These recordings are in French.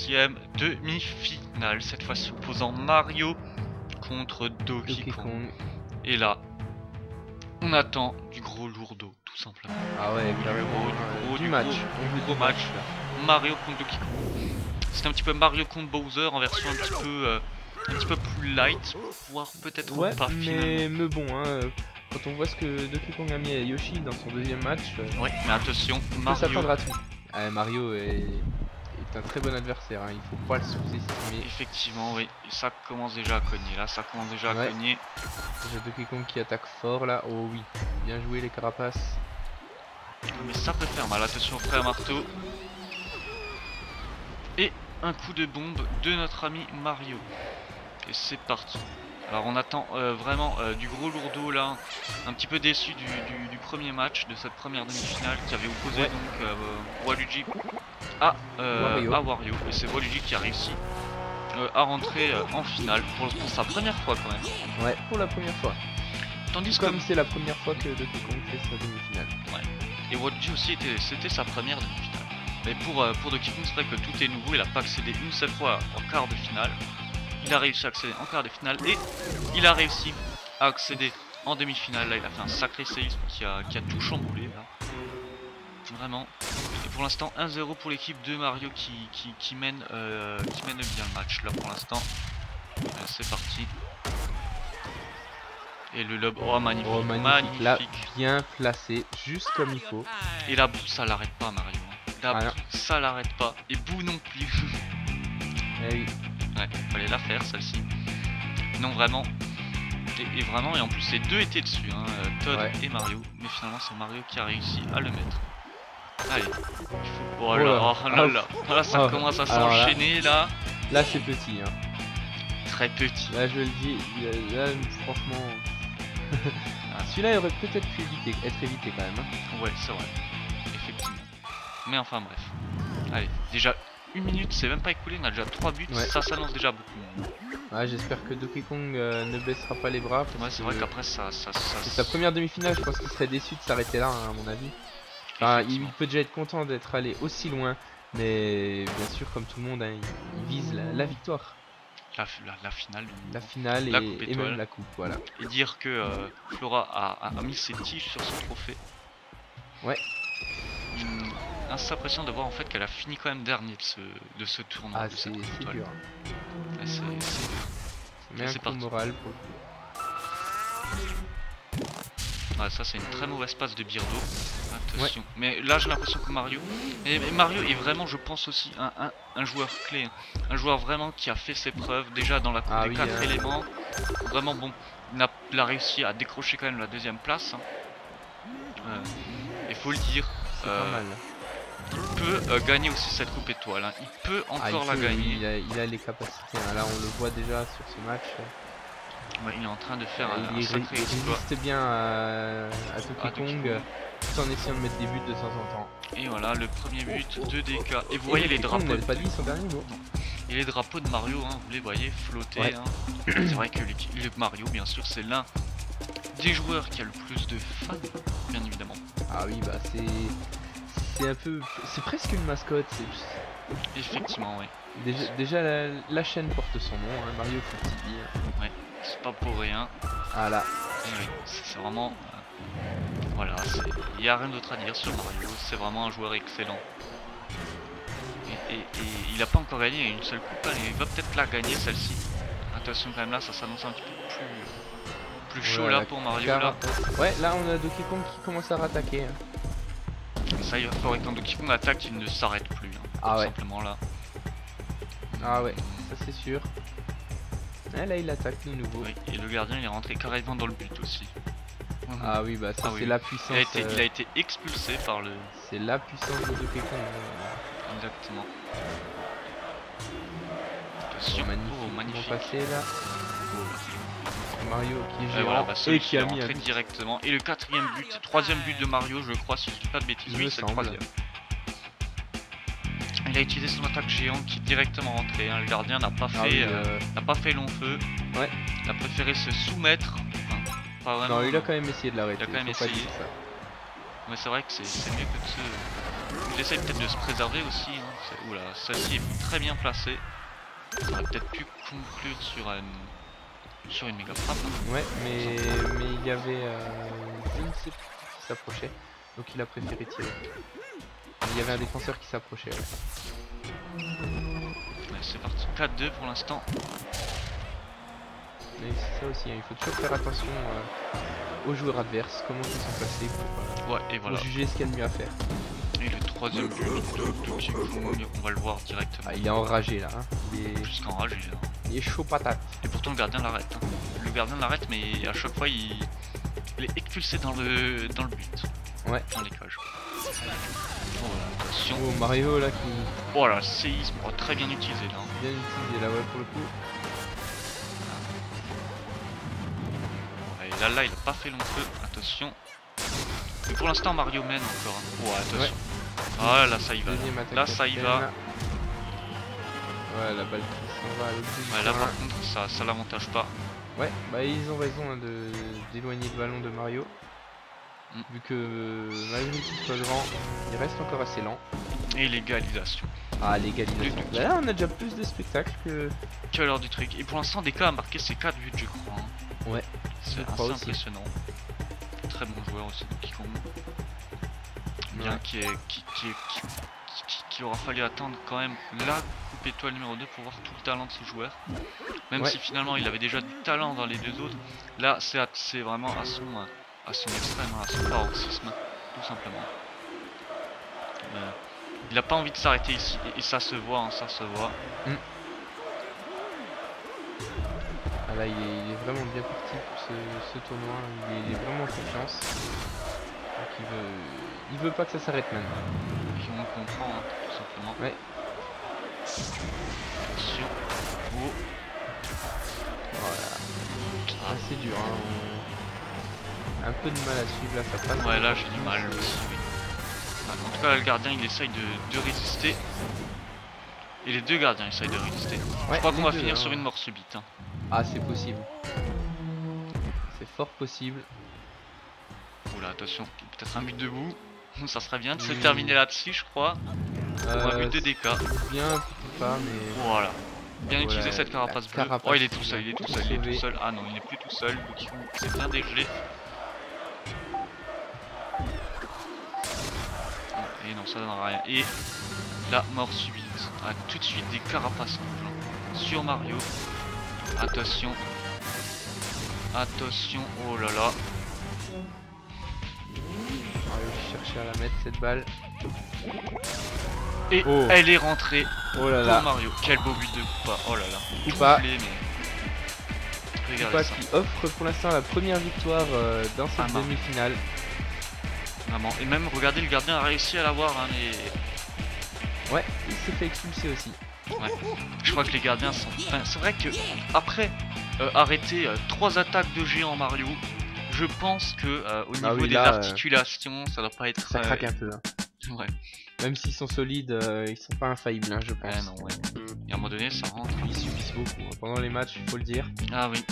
deuxième demi-finale, cette fois-ci opposant Mario contre Donkey Kong. Et là, on attend du gros lourdeau, tout simplement. Ah ouais, carrément. Du match. Gros match. Mario contre Donkey Kong. C'est un petit peu Mario contre Bowser en version un petit peu plus light, voire peut-être pas finalement. Mais bon, hein, quand on voit ce que Donkey Kong a mis à Yoshi dans son deuxième match, ouais, mais attention, Mario s'attendre à tout. Mario est un très bon adversaire, hein, il faut pas le sous-estimer. Effectivement, oui, ça commence déjà à cogner, là, ça commence déjà à cogner. J'ai Donkey Kong qui attaque fort là, oh oui, bien joué les carapaces. Mais ça peut faire mal, attention frère marteau. Et un coup de bombe de notre ami Mario. Et c'est parti. Alors on attend vraiment du gros lourdeau là, un petit peu déçu du premier match, de cette première demi-finale qui avait opposé donc Waluigi à Wario. Et c'est Waluigi qui a réussi à rentrer en finale pour sa première fois quand même. Ouais, pour la première fois. Tandis comme c'est la première fois que Donkey Kong fait sa demi-finale. Ouais. Et Waluigi aussi c'était sa première demi-finale. Mais pour Donkey Kong, c'est vrai que tout est nouveau, il n'a pas accédé une seule fois en quart de finale. Il a réussi à accéder en quart de finale et il a réussi à accéder en demi-finale. Là, il a fait un sacré séisme qui a tout chamboulé là. Vraiment. Et pour l'instant, 1-0 pour l'équipe de Mario qui mène bien le match là pour l'instant. C'est parti. Et le lob, oh magnifique, magnifique. Là, bien placé, juste comme il faut. Et la boue, ça l'arrête pas Mario. Ça l'arrête pas. Et boue non plus. Eh oui. Ouais, fallait la faire celle-ci. Non vraiment. Et vraiment, et en plus les deux étaient dessus, hein, Todd et Mario. Mais finalement c'est Mario qui a réussi à le mettre. Allez. Oh là, ça commence à s'enchaîner là. Là c'est petit hein. Très petit. Là je le dis, là franchement. Celui-là il aurait peut-être pu être évité quand même. Hein. Ouais c'est vrai. Effectivement. Mais enfin bref. Allez, déjà 1 minute, c'est même pas écoulé, on a déjà 3 buts, ça s'annonce déjà beaucoup. Ouais, j'espère que Donkey Kong ne baissera pas les bras. Ouais, c'est vrai qu'après ça... C'est sa première demi-finale, je pense qu'il serait déçu de s'arrêter là, hein, à mon avis. Enfin, il peut déjà être content d'être allé aussi loin, mais bien sûr, comme tout le monde, hein, il vise la victoire. La finale. La finale et même la coupe, voilà. Et dire que Flora a mis ses tiges sur son trophée. Ouais. C'est impressionnant de voir en fait qu'elle a fini quand même dernier de ce tournoi. Ah, c'est dur. C'est parti. Moral pour le coup. Ah, ça c'est une très mauvaise passe de Birdo. Attention. Mais là j'ai l'impression que Mario est vraiment, je pense aussi un joueur clé, hein. Un joueur vraiment qui a fait ses preuves déjà dans la coupe des 4 éléments. Vraiment bon, il a réussi à décrocher quand même la deuxième place. Hein. Il faut le dire. C'est pas mal. Il peut gagner aussi cette coupe étoile, hein. Il peut encore la gagner. Il a les capacités, hein. Là on le voit déjà sur ce match. Ouais, il est en train de faire un il sacré exploit. résiste bien à Donkey Kong tout en essayant de mettre des buts de temps en temps. Et voilà le premier but de DK. Et vous voyez les drapeaux. On pas dit son dernier mot. Et les drapeaux de Mario, hein, vous les voyez flotter. Hein. C'est vrai que le Mario, bien sûr, c'est l'un des joueurs qui a le plus de fans, bien évidemment. Ah oui, bah c'est un peu, c'est presque une mascotte. Effectivement, oui. Déjà la chaîne porte son nom, hein, Mario Foot TV. Ouais, c'est pas pour rien. Ah là. Oui, c'est vraiment, voilà, il n'y a rien d'autre à dire sur Mario. C'est vraiment un joueur excellent. Et il n'a pas encore gagné une seule coupe, il va peut-être la gagner celle-ci. Attention quand même là, ça s'annonce un petit peu plus chaud là pour Mario là. Ouais, là on a Donkey Kong qui commence à rattaquer. Hein. Ça il va falloir que quand Donkey Kong attaque, il ne s'arrête plus. Hein, tout simplement là. Ah ouais, ça c'est sûr. Et là il attaque de nouveau. Oui, et le gardien il est rentré carrément dans le but aussi. Ah oui, bah ça c'est la puissance. Il a été expulsé par le... C'est la puissance de Donkey Kong. Exactement. Attention, magnifique. Passé, là. Mario qui est géant voilà, et qui a mis un directement. Et le quatrième but, troisième but de Mario, je crois, si je dis pas de bêtises. Oui, c'est le troisième. Il a utilisé son attaque géante qui est directement rentrée. Hein. Le gardien n'a pas fait long feu. Ouais. Il a préféré se soumettre. Enfin, pas vraiment. Non, il a quand même essayé de l'arrêter. Il a quand même essayé. Mais c'est vrai que c'est mieux que de il essaye peut-être de se préserver aussi. Hein. Oula, celle-ci est très bien placée. On aurait peut-être pu conclure sur une méga frappe. Hein. Ouais, mais il y avait je ne sais plus qui s'approchait, donc il a préféré tirer. Il y avait un défenseur qui s'approchait. Ouais. Ouais, c'est parti, 4-2 pour l'instant. Mais c'est ça aussi, hein. Il faut toujours faire attention aux joueurs adverses, comment ils sont placés pour juger ce qu'il y a de mieux à faire. Et le troisième but de Kikung, on va le voir directement. Ah, il est enragé là, hein. Il est plus qu'enragé. Il est chaud patate. Et pourtant le gardien l'arrête. Hein. Le gardien l'arrête, mais à chaque fois il est expulsé dans le but. Ouais. Dans les cages. Oh, attention. Oh, Mario là qui... Voilà, séisme, oh, très bien utilisé là. Bien utilisé là, ouais, pour le coup. Et là il a pas fait long feu, attention. Mais pour l'instant Mario mène encore. Hein. Ouais, attention. Ouais. Ah là ça y va. Là ça y va. Ouais, la balle qui s'en va à l'autre bout. Ouais, là par contre ça l'avantage pas. Ouais, bah ils ont raison hein, d'éloigner le ballon de Mario. Vu que malgré qu'il soit grand, il reste encore assez lent. Et l'égalisation. Ah, l'égalisation. Bah là on a déjà plus de spectacles que l'heure du truc. Et pour l'instant DK a marqué ses 4 buts je crois. Hein. Ouais. C'est assez impressionnant. Très bon joueur aussi de Kikung. Bien ouais. Qu'il aura fallu attendre quand même la coupe étoile numéro 2 pour voir tout le talent de ce joueur. Même si finalement il avait déjà du talent dans les deux autres. Là c'est vraiment à son extrême, à son paroxysme, tout simplement. Il n'a pas envie de s'arrêter ici et ça se voit, hein, ça se voit. Ah là il est vraiment bien parti pour ce tournoi, il est vraiment en confiance. Donc il veut pas que ça s'arrête maintenant. Et on le comprend, hein, tout simplement. Ouais. Attention. Oh. Voilà. Ah, c'est dur, hein. Un peu de mal à suivre là, ça passe. Ouais, là j'ai du mal aussi, oui. En tout cas, le gardien il essaye de résister. Et les deux gardiens essayent de résister. Je crois qu'on va finir sur une mort subite. Hein. Ah, c'est possible. C'est fort possible. Oula, attention, peut-être un but debout. Ça serait bien de se terminer là-dessus, je crois. Pour un but de DK. Bien, pas, mais. Voilà. Bien utilisé cette carapace bleue. Oh, il est tout seul, il est tout seul, il est tout seul. Ah non, il n'est plus tout seul. Donc c'est bien dégelé. Et non, ça donne rien. Et la mort subite. Ah, tout de suite des carapaces sur Mario. Attention. Attention, oh là là. Mario qui cherchait à la mettre cette balle. Et elle est rentrée. Oh là là. Pour Mario. Quel beau but de Koopa. Oh là là. Koopa. Regardez ça. Qui offre pour l'instant la première victoire dans cette demi-finale. Vraiment. Et même, regardez, le gardien a réussi à l'avoir. Hein, mais... Ouais, il s'est fait expulser aussi. Ouais. Je crois que les gardiens sont... Enfin, c'est vrai que après arrêter 3 attaques de géant Mario, je pense que au niveau des articulations, ça doit pas être... Ça craque un peu. Hein. Ouais. Même s'ils sont solides, ils sont pas infaillibles, hein, je pense. Non, ouais. Et à un moment donné, ça rentre. Ils subissent beaucoup hein. Pendant les matchs, il faut le dire. Ah oui.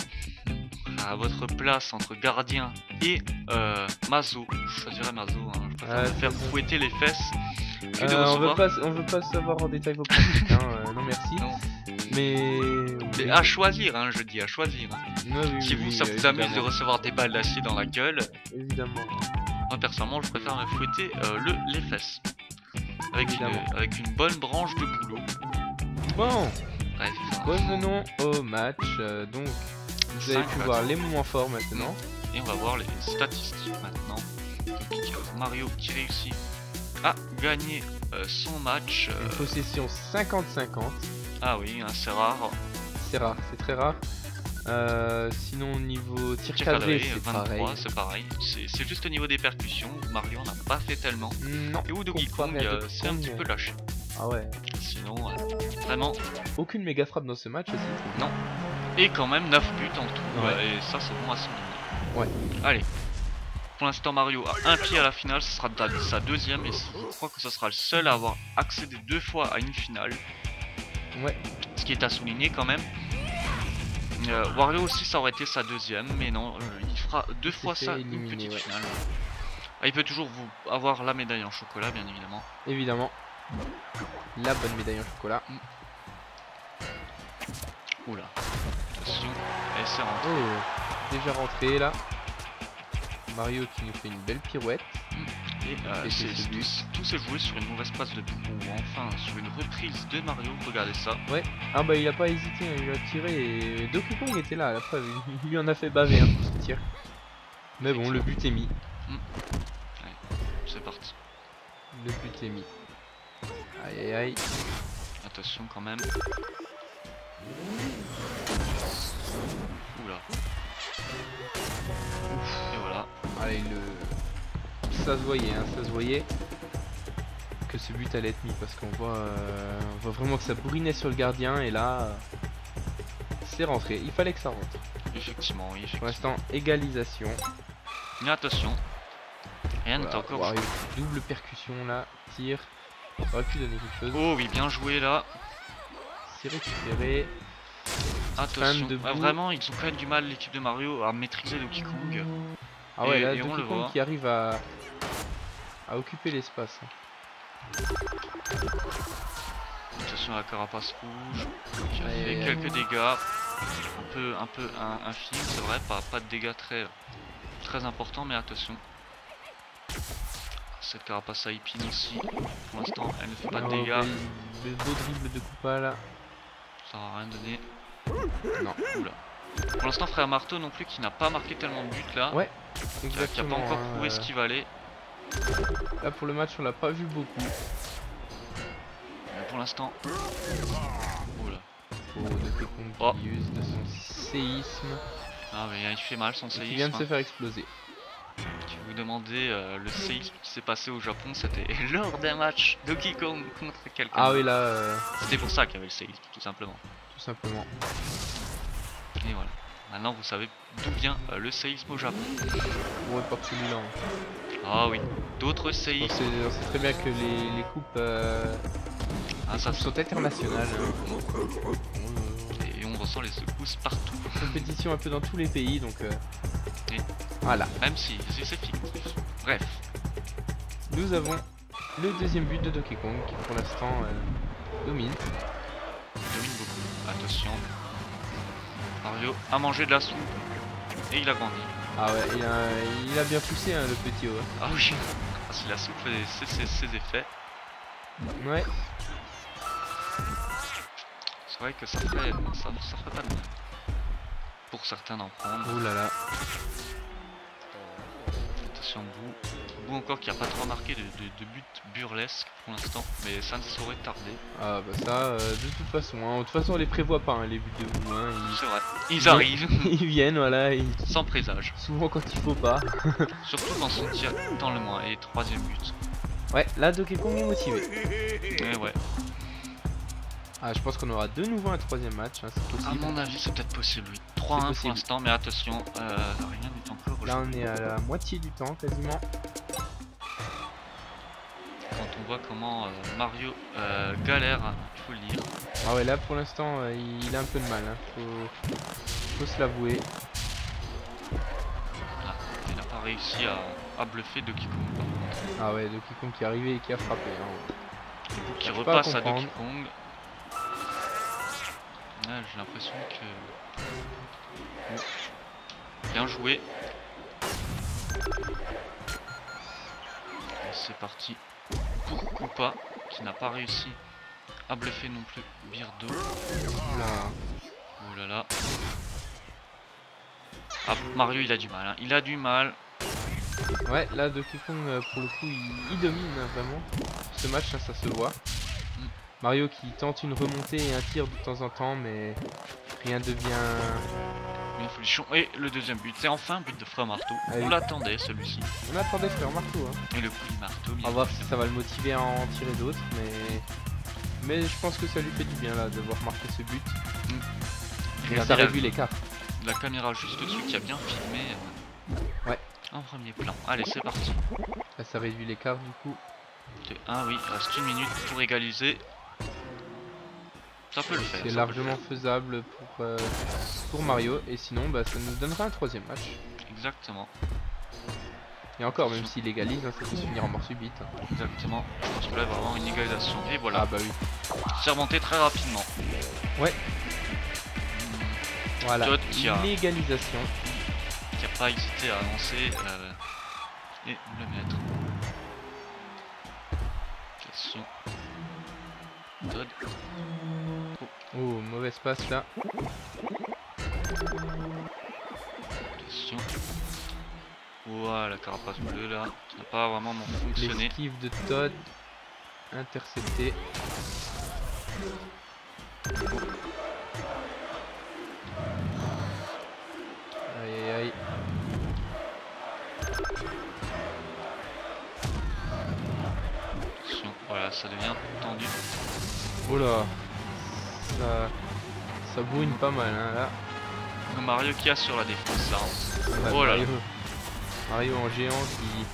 À votre place entre gardien et Mazo, je choisirais Mazo. Hein. Je préfère me faire fouetter les fesses que de recevoir. On veut pas savoir en détail vos pratiques, hein. Non merci. Non. Mais à choisir, hein, je dis à choisir. Hein. Oui, si vous, ça vous amuse de recevoir des balles d'acier dans la gueule. Évidemment. Moi personnellement, je préfère me fouetter les fesses. Avec une bonne branche de boulot. Bon. Bref. Revenons au match. Donc, vous avez pu voir les moments forts maintenant. Et on va voir les statistiques maintenant. Donc, Mario qui réussit à gagner son match. Une possession 50-50. Ah oui, hein, c'est rare. C'est rare, c'est très rare. Sinon au niveau tir cadré, c'est pareil. C'est juste au niveau des percussions. Mario n'a pas fait tellement. Non. Et où Donkey Kong c'est un petit peu lâché. Ah ouais. Sinon, vraiment. Aucune méga frappe dans ce match aussi. Non. Et quand même 9 buts en tout. Ouais. Et ça c'est bon à souligner. Ouais. Allez. Pour l'instant Mario a un pied à la finale, ce sera sa deuxième et je crois que ce sera le seul à avoir accédé 2 fois à une finale. Ouais. Ce qui est à souligner quand même. Wario aussi ça aurait été sa deuxième, mais non, il fera 2 fois ça, une petite finale. Ah, il peut toujours vous avoir la médaille en chocolat, bien évidemment. Évidemment. La bonne médaille en chocolat. Oula. Attention. Et c'est rentré. Oh, déjà rentré là. Mario qui nous fait une belle pirouette. Et tout s'est joué sur une mauvaise passe de Doku, ou enfin sur une reprise de Mario, regardez ça. Ouais, ah bah il a pas hésité, hein, il a tiré et Donkey Kong était là à la preuve, il lui en a fait baver hein, pour ce tir. Mais bon, le but est mis. Ouais, c'est parti. Le but est mis. Aïe aïe aïe. Attention quand même. Oula. Et voilà. Allez, ça se voyait, hein, ça se voyait que ce but allait être mis parce qu'on voit vraiment que ça bourrinait sur le gardien et là c'est rentré. Il fallait que ça rentre. Effectivement, oui. Pour l'instant, égalisation. Mais attention, rien n'est Voilà, encore Wario, joué. double percussion là, tir. Ça aurait pu donner quelque chose. Oh oui, bien joué là. C'est récupéré. Attention, debout. vraiment ils ont quand même du mal l'équipe de Mario à maîtriser Donkey Kong. Ah ouais, là et on Donkey le Kong voit. qui arrive à occuper l'espace. Attention à la carapace rouge qui a Aïe, fait aïe, aïe. quelques dégâts. Un peu infime, c'est vrai, pas de dégâts très importants, mais attention. Cette carapace à épines aussi, pour l'instant elle ne fait pas de Oh, dégâts, le beau dribble de Koopa là. ça n'a rien donné. Non. Oula. Pour l'instant Frère Marteau non plus qui n'a pas marqué tellement de buts là, Ouais, qui a exactement. pas encore hein, prouvé ce qu'il valait. Là pour le match on l'a pas vu beaucoup. Mais pour l'instant, oula. Pour Donkey Kong Oh. qui use de son séisme. Ah mais il fait mal son Et qui séisme. vient de se faire exploser. Si vous demandez le séisme qui s'est passé au Japon, c'était lors d'un match Donkey Kong contre quelqu'un. Ah oui là, C'était pour ça qu'il y avait le séisme, tout simplement. tout simplement. Et voilà. Maintenant vous savez d'où vient le séisme au Japon. Ouais, pas que celui-là. hein. Ah oui, d'autres On séismes. sait très bien que les coupes, Ah, ça sont internationales. Et on ressent les secousses partout. Compétition un peu dans tous les pays donc. Et- Voilà. Même si c'est fictif. Bref. Nous avons le deuxième but de Donkey Kong qui pour l'instant domine. Il domine beaucoup. Attention. Mario a mangé de la soupe. Et il a grandi. Ah ouais, il a bien poussé hein, le petit haut. Ah oui. Ah, si la soupe fait ses effets. Ouais. C'est vrai que ça ferait pas de mal. Pour certains d'en prendre. Oh là là. Attention Bou. Bou encore qui a pas trop marqué de but burlesque pour l'instant. Mais ça ne saurait tarder. Ah bah ça, de toute façon, hein. De toute façon on les prévoit pas hein, les buts de vous. Hein. C'est vrai. Ils arrivent. Ils viennent, voilà. Sans présage. Souvent quand il faut pas. Surtout quand son tir dans le moins. Et troisième but. Ouais, là Donkey Kong est motivé. Et ouais. Ah, je pense qu'on aura de nouveau un troisième match, hein, c'est À possible. mon avis, c'est peut-être possible, oui. 3-1 pour possible. l'instant, mais attention, rien n'est encore Là joué. on est à la moitié du temps quasiment. Quand on voit comment Mario galère, il faut le dire. Ah ouais, là pour l'instant il a un peu de mal, hein. Faut se l'avouer. Ah, il n'a pas réussi à bluffer Donkey Kong par contre. Ah ouais, Donkey Kong qui est arrivé et qui a frappé. Hein. Qui J'arrive pas à repasse à comprendre. Donkey Kong. Ouais, j'ai l'impression que... Oh. Bien joué. Et c'est parti pour Koopa, qui n'a pas réussi à bluffer non plus Birdo. Oula. Oh là là. Ah, Mario il a du mal, hein. Il a du mal. Ouais, là Donkey Kong pour le coup il domine hein, vraiment. Ce match hein, ça se voit. Mario qui tente une remontée et un tir de temps en temps mais rien devient... Une folichon. Et le deuxième but, c'est enfin un but de Frère Marteau. Ah On oui. l'attendait celui-ci. On attendait Frère Marteau hein. Et le coup du marteau, On bien va voir si évidemment. ça va le motiver à en tirer d'autres mais je pense que ça lui fait du bien là de voir marquer ce but. Et Regardez ça réduit l'écart. la caméra juste au-dessus qui a bien filmé. Ouais. En premier plan. Allez, c'est parti. Là ça réduit l'écart du coup. Ah oui, il reste 1 minute pour égaliser. Ça peut le faire. C'est ça largement peut faisable pour Mario et sinon bah, ça nous donnera un troisième match. le faire. Exactement. Et encore, même s'il égalise, hein, ça peut se finir en mort subite. Hein. Exactement. Je pense que là, il va y avoir une égalisation. Et voilà. Ah bah oui. C'est remonté très rapidement. Ouais. Voilà, Todd qui a l'égalisation. pas hésité à avancer et le mettre. Attention. Todd. Oh, mauvaise passe là. Attention. Voilà, carapace bleue là. Ça n'a pas vraiment fonctionné. L'esquive de Todd. Intercepté. Aïe aïe aïe. Attention, voilà, ça devient tendu. Oh là. Ça bourrine pas mal hein, là. Mario qui a sur la défense là. Ouais, Oh là là. Mario en géant qui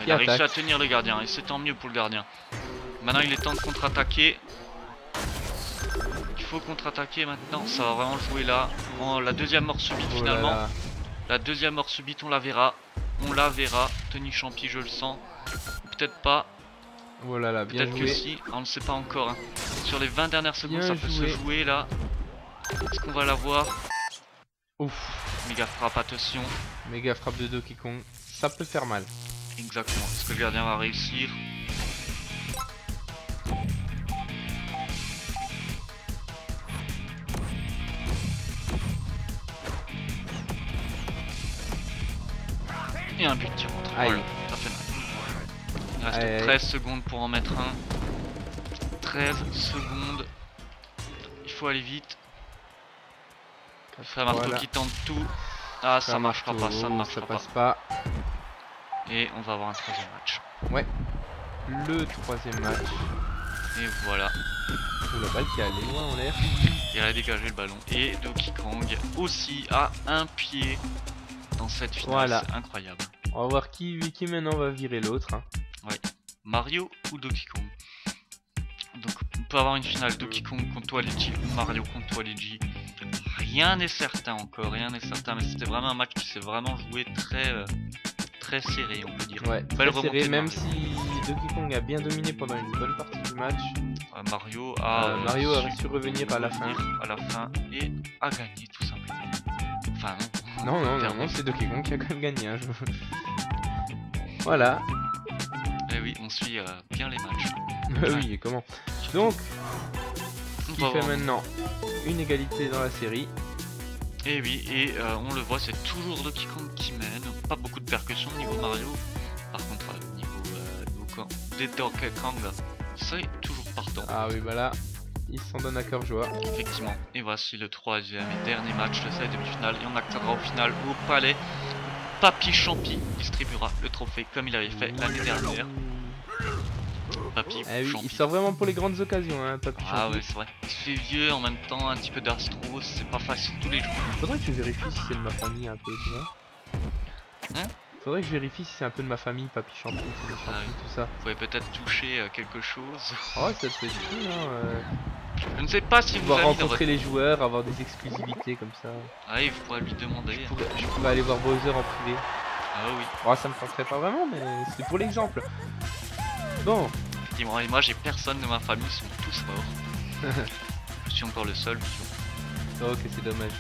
Il a réussi attaque. à tenir le gardien et c'est tant mieux pour le gardien. Maintenant il est temps de contre-attaquer. Il faut contre-attaquer maintenant. Ça va vraiment jouer là. La deuxième mort subite Oh là finalement. là. La deuxième mort subite on la verra. On la verra. Tony Champi je le sens. Peut-être pas. Oh là là, bien Peut-être que joué. si. Ah, on ne sait pas encore. Hein. Sur les 20 dernières secondes Bien ça peut se joué. jouer là. Est-ce qu'on va la voir? Ouf. Méga frappe, attention. Méga frappe de Donkey Kong. Ça peut faire mal. Exactement. Est-ce que le gardien va réussir? Et un but qui rentre. Aïe. Voilà, ça fait mal. Il reste Aïe, aïe. 13 secondes pour en mettre un. 13 secondes. Il faut aller vite. Frère Marteau Voilà. qui tente tout. Ah, ça marchera pas, ça ne Ça marchera pas. passe pas. Et on va avoir un troisième match. Ouais. Le troisième match. Et voilà. Ouh, la balle qui est allée loin en l'air. Il a dégagé le ballon. Et Donkey Kong aussi à un pied dans cette finale. Voilà. C'est incroyable. On va voir qui maintenant va virer l'autre. Hein. Mario ou Donkey Kong. Donc on peut avoir une finale Donkey Kong contre Waluigi ou Mario contre Waluigi. Rien n'est certain encore, rien n'est certain. Mais c'était vraiment un match qui s'est vraiment joué très serré, on peut dire. Ouais, Belle très remontée serré, de même Mario. si Donkey Kong a bien dominé pendant une bonne partie du match. Mario Mario a su su revenir à la fin. à la fin et a gagné tout simplement. Enfin Non, perdu. c'est Donkey Kong qui a quand même gagné. Hein, Voilà. Et oui, on suit bien les matchs. Oui, et comment? Donc, On qui va fait voir. maintenant une égalité dans la série. Et oui, et on le voit, c'est toujours Donkey Kong qui mène. Pas beaucoup de percussions niveau Mario. Par contre, des Donkey Kong, c'est toujours partant. Ah oui, bah là, il s'en donne à cœur joie. Effectivement. Et voici le troisième et dernier match de cette demi-finale. Et on accédera au final au palais. Papy Champi distribuera le trophée comme il avait fait l'année dernière. Papy Ah oui, Champi. il sort vraiment pour les grandes occasions, hein, Papy Ah Champi. ouais, c'est vrai. Il se fait vieux en même temps, un petit peu d'astro, c'est pas facile tous les jours. Faudrait que je vérifie si c'est de ma famille un peu, tu vois. Hein? Faudrait que je vérifie si c'est un peu de ma famille, Papy Champi, Tony Champi, Ah oui. tout ça. Vous pouvez peut-être toucher quelque chose. Oh, ça peut être cool, hein. Je ne sais pas si vous Pouvoir avez dans votre... rencontrer les joueurs, avoir des exclusivités comme ça. Ah oui, vous pourrez lui demander. Je pourrais aller voir Bowser en privé. Ah oui, Oh, ça me tenterait pas vraiment, mais c'est pour l'exemple. Bon, effectivement. Et moi, j'ai personne de ma famille, ils sont tous morts. Je suis encore le seul. ok, c'est dommage.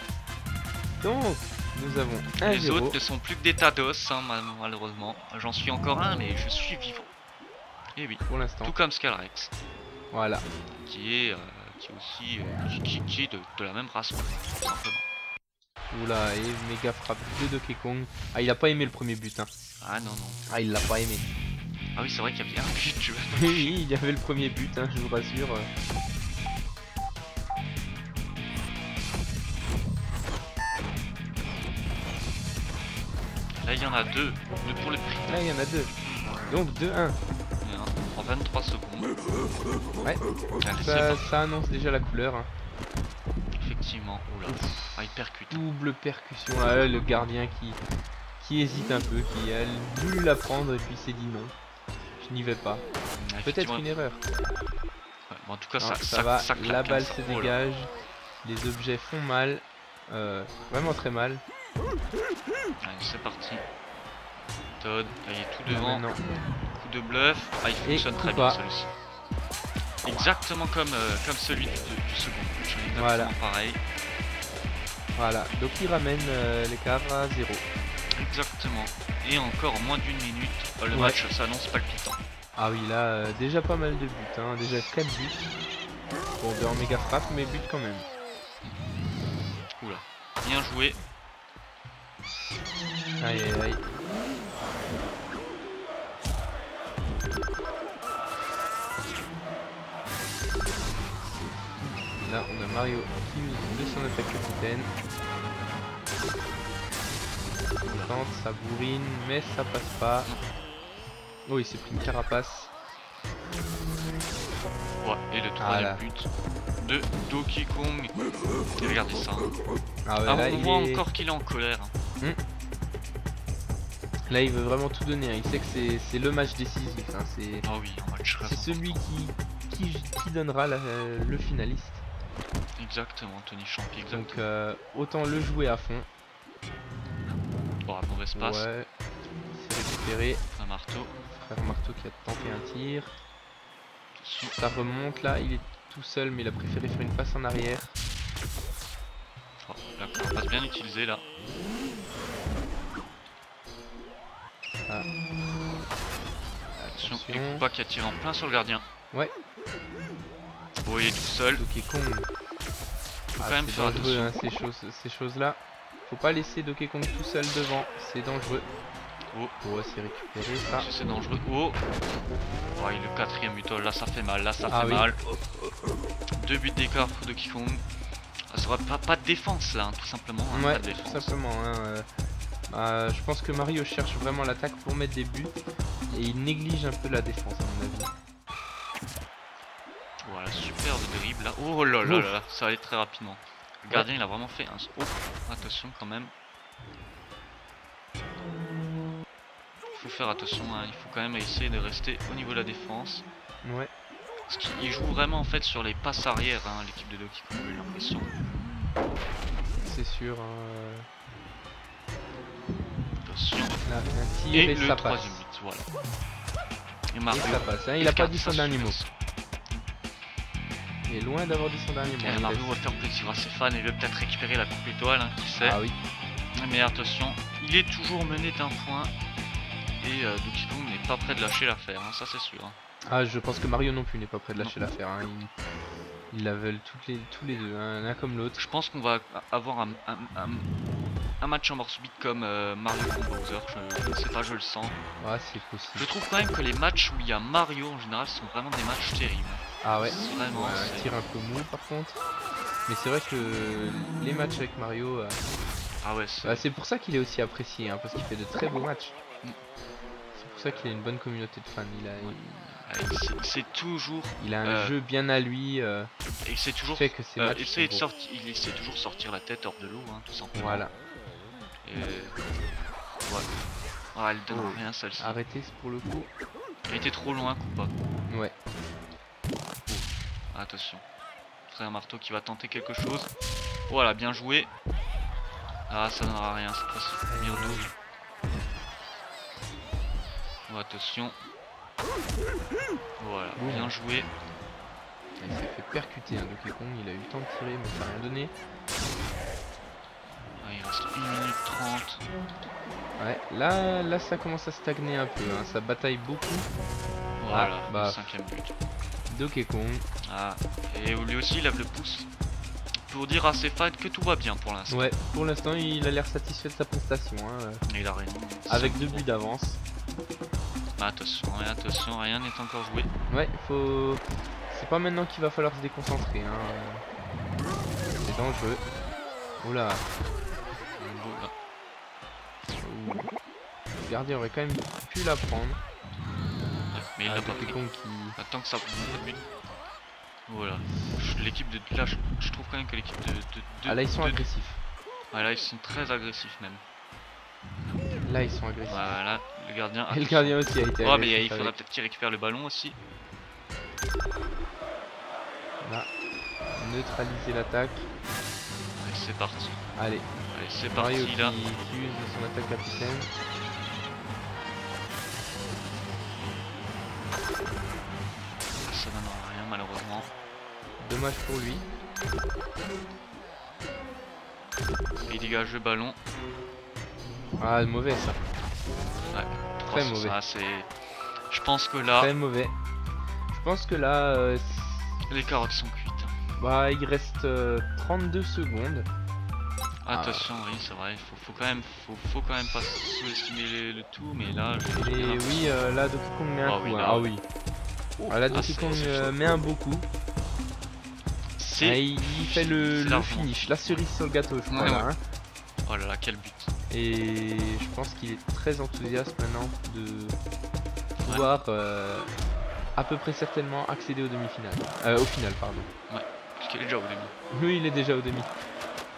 Donc, nous avons un Les 0. autres ne sont plus que des tas d'os, hein, malheureusement. J'en suis encore un, mais je suis vivant. Et oui, Pour l'instant. tout comme Scalrex, Voilà. qui est aussi qui est de la même race, tout simplement. Oula, et méga frappe de Donkey Kong. Ah, il a pas aimé le premier but, hein. Ah non, non. Ah, il l'a pas aimé. Ah oui, c'est vrai qu'il y avait un but, tu vois. Oui, il y avait le premier but, hein, je vous rassure. Là, il y en a deux pour le prix. Là, il y en a deux. Donc 2-1. En 23 secondes. Ouais. Allez, c'est bon. Ça annonce déjà la couleur. Hein. Effectivement. Oula. Ah, il percute. Double percussion. Ah, là, le gardien qui hésite un peu, qui a voulu la prendre et puis s'est dit non. Je n'y vais pas. Peut-être Effectivement. une erreur. Ouais, bon, en tout cas, Non, ça va, ça claque, la hein, balle ça se roule. dégage, les objets font mal, vraiment très mal. Allez, c'est parti. méthode. Là, il est tout Non, devant. mais non. Coup de bluff. Ah, il fonctionne très coup bien bas. celui-ci. Exactement comme celui du second match. Exactement Voilà. pareil. Voilà, donc il ramène l'écart à 0. Exactement. Et encore moins d'une minute, le Ouais. match s'annonce palpitant. Ah oui, là, déjà pas mal de buts, hein. Déjà 4 buts. Bon, en méga frappe, mais but quand même. Oula. Bien joué. Aïe aïe aïe. Là, on a Mario qui use de son attaque capitaine. Il tente, ça bourrine, mais ça passe pas. Oh, il s'est pris une carapace. Ouais, et le troisième Voilà. but de Donkey Kong. Et regardez ça. Hein. Ah ouais, Ah, là, on il voit est... encore qu'il est en colère. Hein. Là, il veut vraiment tout donner. Hein. Il sait que c'est le match décisif. Hein. C'est Ah oui, un match très celui important. qui donnera le finaliste. Exactement, Tony Champion. Donc, autant le jouer à fond. Bon, à mauvais passe. Ouais, c'est récupéré. Un marteau. Frère Marteau qui a tenté un tir. Attention. Ça remonte là, il est tout seul, mais il a préféré faire une passe en arrière. Oh, la passe bien utilisée là. Ah. Attention, Attention. et Koopa qui a tiré en plein sur le gardien. Ouais, Bon, il est tout seul. Donkey Kong. Faut quand même c'est faire dangereux, attention. hein, ces choses-là. Faut pas laisser Donkey Kong tout seul devant, c'est dangereux. Oh, Ouais, c'est récupéré ça. c'est dangereux. Oh, oh, et le quatrième but, oh, là ça fait mal, là ça Ah fait oui. mal. 2 buts d'écart pour Donkey Kong. Ah, ça va pas de défense là, hein, tout simplement. Hein, Ouais, pas de tout défense. simplement. Hein, je pense que Mario cherche vraiment l'attaque pour mettre des buts et il néglige un peu la défense à mon avis. Voilà, super de dribble là. Oh là là Ouf. là, ça allait très rapidement. Le gardien il a vraiment fait un... Oh, attention quand même. Faut faire attention, hein. Il faut quand même essayer de rester au niveau de la défense. Ouais, Parce qu'il joue vraiment en fait sur les passes arrière, hein, l'équipe de Donkey Kong, j'ai l'impression. c'est sûr. Hein. Attention. Là, un tir Et et le ça troisième passe. but, voilà. Et Et Mario, ça passe. Hein, il a pas dit son dernier mot. mot. Il est loin d'avoir dit son dernier mot. Et il Mario laisse. va faire plaisir à ses fans et veut peut-être récupérer la coupe étoile, hein, qui sait. Ah oui. Mais attention, il est toujours mené d'un point. Et Donkey Kong n'est pas prêt de lâcher l'affaire, hein, ça c'est sûr. Hein. Ah, je pense que Mario non plus n'est pas prêt de lâcher l'affaire. Hein. Ils la veulent tous les deux, hein, l'un comme l'autre. Je pense qu'on va avoir un match en mort subite comme Mario contre Bowser, je ne sais pas, je le sens. Ah, c'est possible. Je trouve quand même que les matchs où il y a Mario en général sont vraiment des matchs terribles. Ah ouais. Vraiment, Ouais, c'est- un tir un peu mou par contre. Mais c'est vrai que les matchs avec Mario, Ah ouais, c'est pour ça qu'il est aussi apprécié, hein, parce qu'il fait de très beaux matchs. Mm. C'est pour ça qu'il a une bonne communauté de fans. c'est toujours... Il a un jeu bien à lui, Et c'est toujours... fait que ses matchs essayer de sont beaux. il essaie toujours de sortir la tête hors de l'eau, hein, tout simplement. Voilà. Et... Ouais. Ah, elle donne Oh. rien celle-ci. Arrêtez pour le coup. Elle était trop loin, Koopa. Ouais. Attention. C'est un marteau qui va tenter quelque chose. Voilà, bien joué. Ah, ça donnera rien cette fois-ci. Mirdo. Oh, attention. Voilà, Boum. bien joué. Il s'est fait percuter, hein, Donkey Kong. Il a eu le temps de tirer, mais ça n'a rien donné. Ah, il reste 1 minute 30. Ouais, là ça commence à stagner un peu. Hein. Ça bataille beaucoup. Voilà, Ah, bah. le cinquième but. Donkey Kong. Ah, et lui aussi il lève le pouce pour dire à ses fans que tout va bien pour l'instant. Ouais, pour l'instant, il a l'air satisfait de sa prestation. Hein. Et il a raison. Avec 2 buts d'avance. Mais attention, rien n'est encore joué. Ouais, faut. C'est pas maintenant qu'il va falloir se déconcentrer. Hein. C'est dangereux. Oula. Voilà. Ouh. Le gardien aurait quand même pu la prendre. Mais il Ah, l'a pas Donkey pris. Kong qui. Attends que ça prenne pas de but. Voilà. L'équipe de... Là, je trouve quand même que l'équipe de... Ah là, ils sont agressifs. Ah, là, ils sont très agressifs même. Là, ils sont agressifs. Voilà, le gardien... Et le gardien aussi a été Oh, mais il agressif. faudra avec. peut-être qu'il récupère le ballon aussi. Là. Neutraliser l'attaque. Allez, c'est parti. Allez, Allez, c'est Mario parti là. qui use son attaque capitaine. malheureusement. Dommage pour lui. Et il dégage le ballon. Ah, mauvais ça. Ouais, Très mauvais. Ça, c'est... Je pense que là, Très mauvais. Je pense que là, les carottes sont cuites. bah, il reste 32 secondes. Attention, oui, c'est vrai, faut quand même pas sous-estimer le tout, mais là, je Et oui, là, Donkey Kong met un Ah coup. oui, hein. là. Ah oui. Ah, là, Donkey Kong met un beau coup. Ah, c'est... il fait le largement. finish, la cerise sur le gâteau, je crois. Ouais, Là, ouais. hein. Oh là là, quel but. Et je pense qu'il est très enthousiaste maintenant de pouvoir à peu près certainement accéder aux demi-finales. Au final, pardon. Parce qu'il est déjà au demi. Oui, il est déjà au demi.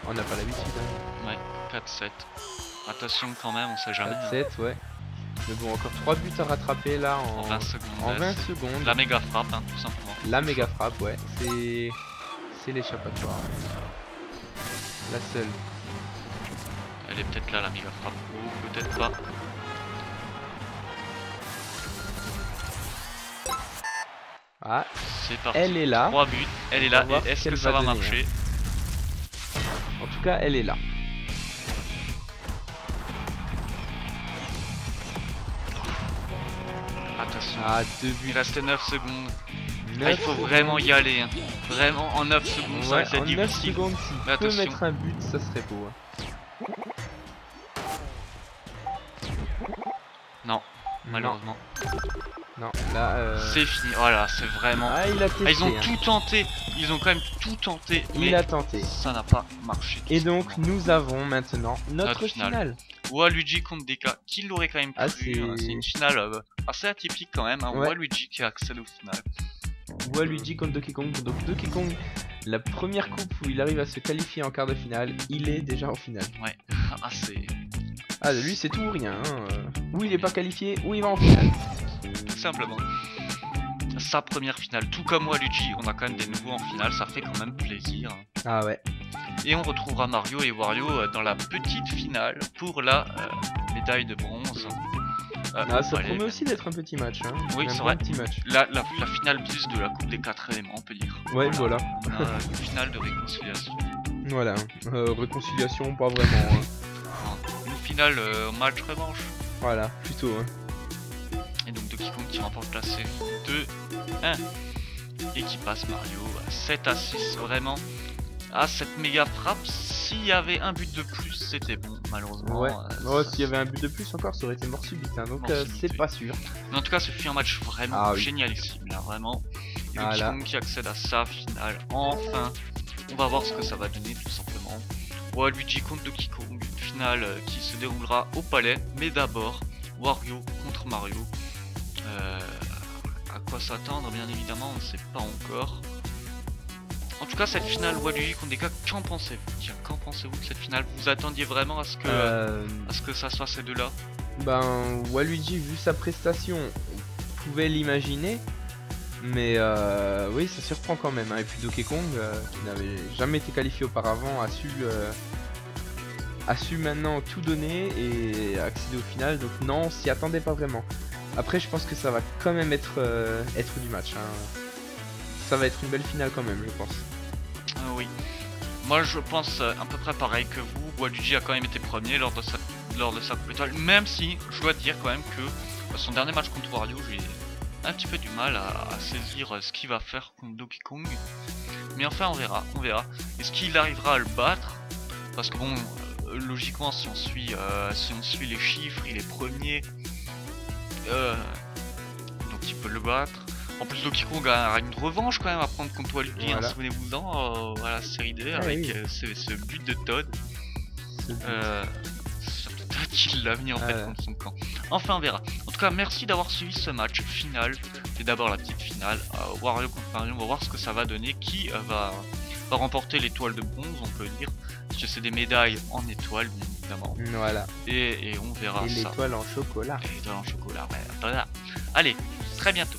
On n'a pas l'habitude. Hein. Ouais, 4-7. Attention quand même, on sait jamais. 4-7, ouais. Mais bon, encore 3 buts à rattraper là En 20 secondes. en ouais, 20 c'est secondes. La méga frappe, hein, tout simplement. La méga frappe, ouais. C'est l'échappatoire. La seule. Elle est peut-être là, la méga frappe. Ou peut-être pas. Ah, C'est parti. elle est là. 3 buts, elle est On va là. voir Et est-ce qu'elle que ça va va donner, marcher? En tout cas, elle est là. Attention. Ah, 2 buts. Il reste 9 secondes. Ah, 9 il faut vraiment y aller. Hein. Vraiment, en 9 secondes, ça Ouais, c'est en 9 difficile. secondes, s'il Mais peut attention. mettre un but, ça serait beau. Hein. Non, malheureusement. Non, là. C'est fini. Voilà, c'est vraiment. Ah, il a testé. Ah, ils ont hein. tout tenté. Ils ont quand même tout tenté. Il Mais a tenté. ça n'a pas marché. tout Et donc, simplement. nous avons maintenant notre Notre finale. finale. Waluigi contre Deka, qui l'aurait quand même Ah, cru. Hein. c'est- C'est une finale assez atypique quand même. Hein. Ouais. Waluigi qui accède au final. Waluigi contre Donkey Kong. Donc, Donkey Kong, la première coupe où il arrive à se qualifier en quart de finale, il est déjà en finale. Ouais. Ah, c'est Ah, lui, c'est tout ou rien. Hein. Ou il est pas qualifié, ou il va en finale. tout simplement sa première finale. Tout comme Waluigi, on a quand même des nouveaux en finale. Ça fait quand même plaisir. Ah ouais. Et on retrouvera Mario et Wario dans la petite finale pour la médaille de bronze. Ah, ça allez, promet aussi d'être un petit match. Hein. Oui, Un c'est bon vrai. petit match. La finale bis de la coupe des 4 éléments, on peut dire. Ouais, voilà. On a une finale de réconciliation. Voilà. Réconciliation, pas vraiment. Hein. Une finale match revanche. Voilà, plutôt. Hein. Et donc Donkey Kong qui remporte la série 2-1. Et qui passe Mario 7-6. Vraiment. Ah, cette méga frappe, s'il y avait un but de plus, c'était bon, malheureusement. Ouais. Oh, s'il y avait un but de plus encore, ça aurait été mort subite. Hein. Donc, Mort subite, c'est oui. pas sûr. Mais en tout cas, ce fut un match vraiment Ah oui. génialissime, là, vraiment. Et Ah Donkey là. Kong qui accède à sa finale, enfin. On va voir ce que ça va donner, tout simplement. Waluigi contre Donkey Kong, une finale qui se déroulera au palais. Mais d'abord, Wario contre Mario. À quoi s'attendre, bien évidemment, on ne sait pas encore. En tout cas, cette finale Waluigi contre Deka, qu'en pensez-vous? Tiens, qu'en pensez-vous de cette finale? Vous attendiez vraiment à ce que ça soit ces deux-là? Ben, Waluigi, vu sa prestation, on pouvait l'imaginer. Mais oui, ça surprend quand même. Hein. Et puis Donkey Kong, qui n'avait jamais été qualifié auparavant, a su maintenant tout donner et accéder au final. Donc non, on s'y attendait pas vraiment. Après, je pense que ça va quand même être du match. Hein. Ça va être une belle finale quand même, je pense. Oui. Moi, je pense à peu près pareil que vous. Waluigi a quand même été premier lors de sa coupe étoile. Même si, je dois dire quand même que son dernier match contre Wario, j'ai un petit peu du mal à saisir ce qu'il va faire contre Donkey Kong. Mais enfin, on verra. Est-ce qu'il arrivera à le battre? Parce que bon, logiquement, si on suit les chiffres, il est premier. Donc il peut le battre. En plus, Donkey Kong a une revanche quand même à prendre contre Waluigi. Voilà. Hein, souvenez-vous-en, voilà, série D avec oui. ce but de Todd. Peut-être l'avenir en fait contre son camp. Enfin, on verra. En tout cas, merci d'avoir suivi ce match final. C'est d'abord la petite finale. Wario contre Mario, on va voir ce que ça va donner. Qui va remporter l'étoile de bronze, on peut dire. Parce que c'est des médailles en étoile, bien évidemment. Voilà. Et on verra Et ça. l'étoile en chocolat. Et l'étoile en chocolat, ouais. Voilà. Allez, très bientôt.